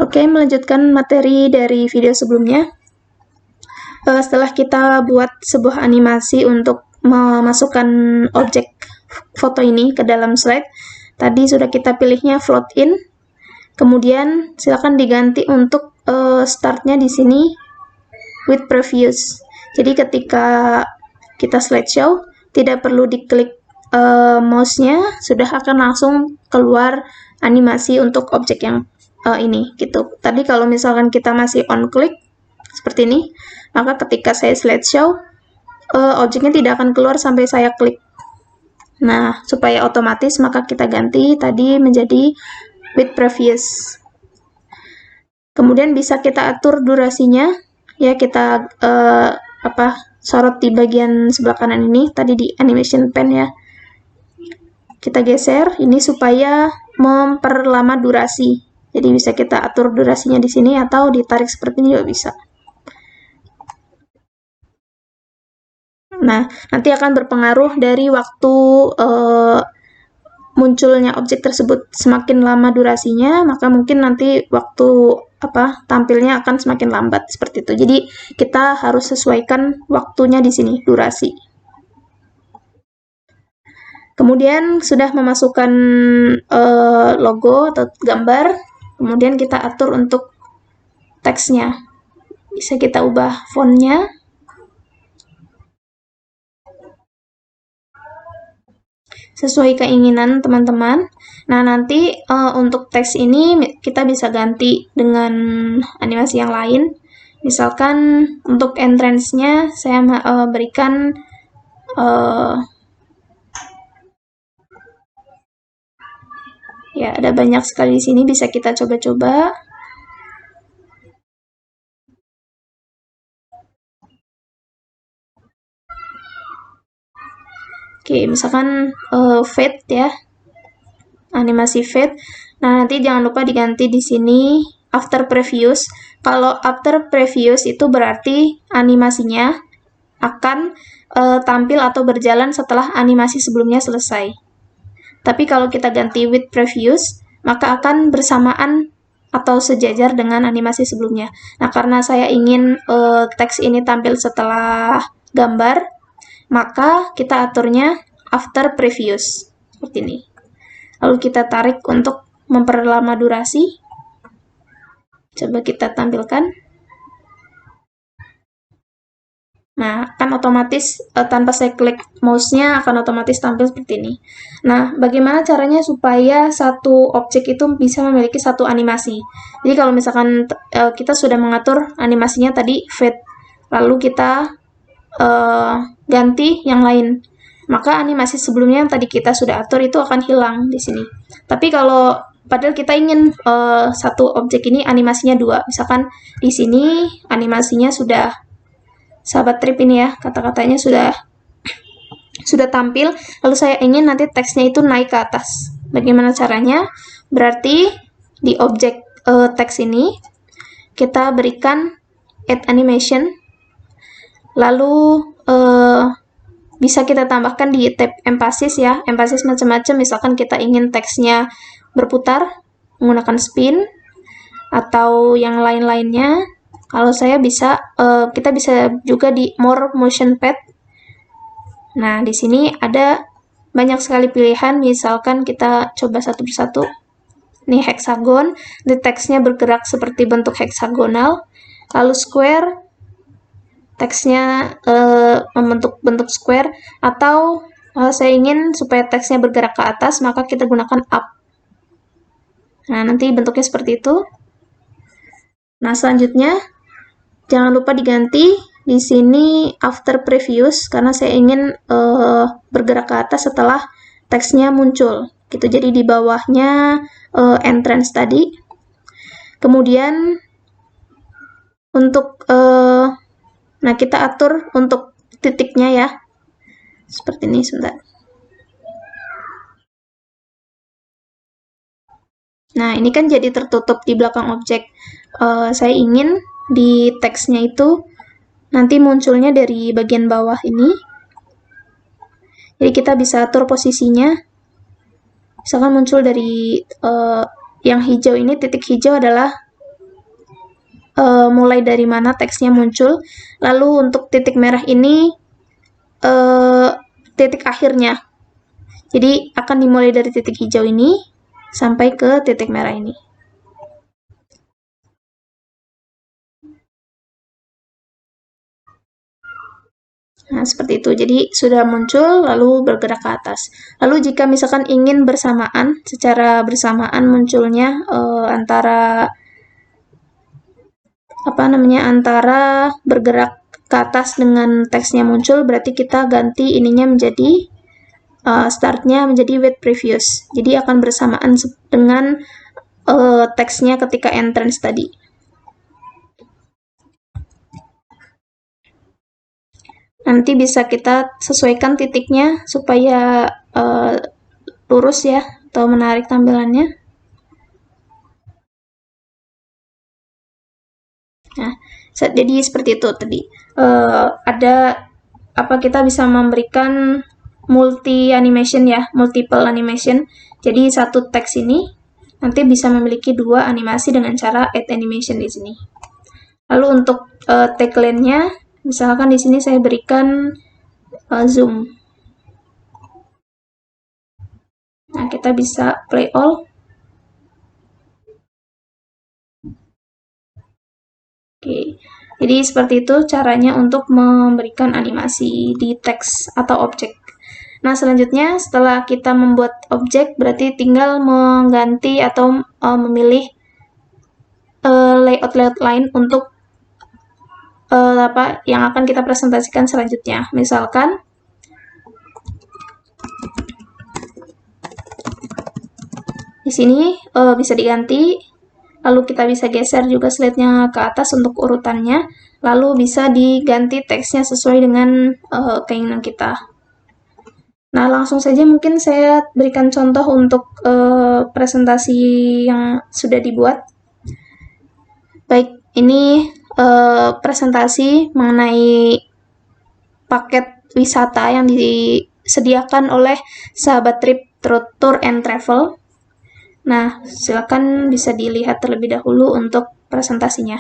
Oke, melanjutkan materi dari video sebelumnya. Setelah kita buat sebuah animasi untuk memasukkan objek foto ini ke dalam slide, tadi sudah kita pilihnya float in. Kemudian silakan diganti untuk startnya di sini with previous. Jadi ketika kita slideshow, tidak perlu diklik mouse-nya, sudah akan langsung keluar animasi untuk objek yang ini gitu. Tadi kalau misalkan kita masih on click seperti ini, maka ketika saya slideshow, objeknya tidak akan keluar sampai saya klik. Nah, supaya otomatis maka kita ganti tadi menjadi with previous. Kemudian bisa kita atur durasinya, ya kita sorot di bagian sebelah kanan ini, tadi di animation pen ya. Kita geser ini supaya memperlama durasi. Jadi bisa kita atur durasinya di sini atau ditarik seperti ini juga bisa. Nah, nanti akan berpengaruh dari waktu munculnya objek tersebut. Semakin lama durasinya, maka mungkin nanti waktu tampilnya akan semakin lambat seperti itu. Jadi kita harus sesuaikan waktunya di sini, durasi. Kemudian sudah memasukkan logo atau gambar, kemudian kita atur untuk teksnya. Bisa kita ubah fontnya. Sesuai keinginan teman-teman. Nah, nanti untuk teks ini kita bisa ganti dengan animasi yang lain. Misalkan untuk entrance-nya saya berikan ya ada banyak sekali di sini, bisa kita coba-coba. Oke, misalkan fade ya, animasi fade. Nah, nanti jangan lupa diganti di sini after previous. Kalau after previous itu berarti animasinya akan tampil atau berjalan setelah animasi sebelumnya selesai. Tapi kalau kita ganti with previous, maka akan bersamaan atau sejajar dengan animasi sebelumnya. Nah, karena saya ingin teks ini tampil setelah gambar, maka kita aturnya after previous, seperti ini. Lalu kita tarik untuk memperlama durasi. Coba kita tampilkan. Nah, akan otomatis tanpa saya klik mouse-nya akan otomatis tampil seperti ini. Nah, bagaimana caranya supaya satu objek itu bisa memiliki satu animasi? Jadi kalau misalkan kita sudah mengatur animasinya tadi fade, lalu kita ganti yang lain, maka animasi sebelumnya yang tadi kita sudah atur itu akan hilang di sini. Tapi kalau padahal kita ingin satu objek ini animasinya dua, misalkan di sini animasinya sudah sahabat trip ini ya, kata-katanya sudah tampil, lalu saya ingin nanti teksnya itu naik ke atas. Bagaimana caranya? Berarti di objek teks ini kita berikan add animation, lalu bisa kita tambahkan di tab emphasis ya, emphasis macam-macam. Misalkan kita ingin teksnya berputar menggunakan spin atau yang lain-lainnya. Kalau saya bisa, kita bisa juga di more motion pad. Nah, di sini ada banyak sekali pilihan. Misalkan kita coba satu persatu. Ini hexagon, di teksnya bergerak seperti bentuk heksagonal. Lalu square, teksnya membentuk bentuk square. Atau saya ingin supaya teksnya bergerak ke atas, maka kita gunakan up. Nah, nanti bentuknya seperti itu. Nah, selanjutnya jangan lupa diganti di sini after previous karena saya ingin bergerak ke atas setelah teksnya muncul. Gitu. Jadi di bawahnya entrance tadi. Kemudian untuk nah kita atur untuk titiknya ya. Seperti ini sebentar. Nah, ini kan jadi tertutup di belakang objek. Saya ingin di teksnya itu nanti munculnya dari bagian bawah ini. Jadi kita bisa atur posisinya. Misalkan muncul dari yang hijau ini, titik hijau adalah mulai dari mana teksnya muncul. Lalu untuk titik merah ini titik akhirnya. Jadi akan dimulai dari titik hijau ini sampai ke titik merah ini. Nah, seperti itu. Jadi sudah muncul lalu bergerak ke atas. Lalu jika misalkan ingin bersamaan, secara bersamaan munculnya antara antara bergerak ke atas dengan teksnya muncul, berarti kita ganti ininya menjadi startnya menjadi wait previous. Jadi akan bersamaan dengan teksnya ketika entrance tadi. Nanti bisa kita sesuaikan titiknya supaya lurus ya, atau menarik tampilannya. Nah, jadi seperti itu tadi. Ada kita bisa memberikan multi animation ya, multiple animation. Jadi satu teks ini nanti bisa memiliki 2 animasi dengan cara add animation di sini. Lalu untuk tagline-nya, misalkan di sini saya berikan zoom. Nah, kita bisa play all. Oke, jadi seperti itu caranya untuk memberikan animasi di teks atau objek. Nah, selanjutnya setelah kita membuat objek, berarti tinggal mengganti atau memilih layout-layout lain untuk yang akan kita presentasikan selanjutnya. Misalkan di sini bisa diganti, lalu kita bisa geser juga slide-nya ke atas untuk urutannya, lalu bisa diganti teksnya sesuai dengan keinginan kita. Nah, langsung saja mungkin saya berikan contoh untuk presentasi yang sudah dibuat. Baik, ini presentasi mengenai paket wisata yang disediakan oleh Sahabat Trip Tour and Travel. Nah, silakan bisa dilihat terlebih dahulu untuk presentasinya.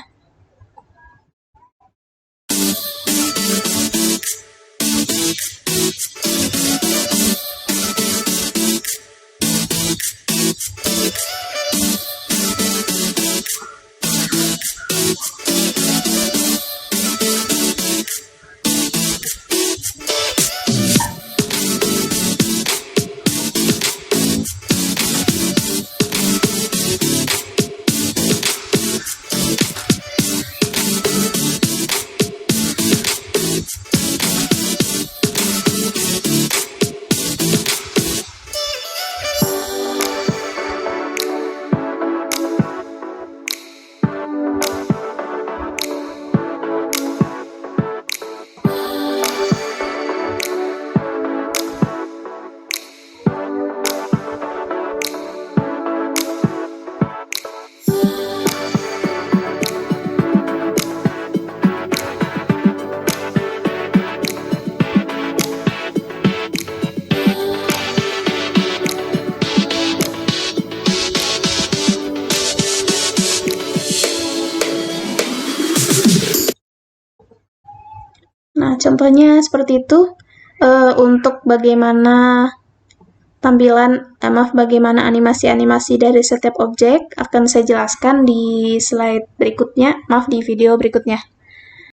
Nah, contohnya seperti itu. Untuk bagaimana bagaimana animasi-animasi dari setiap objek akan saya jelaskan di slide berikutnya, di video berikutnya.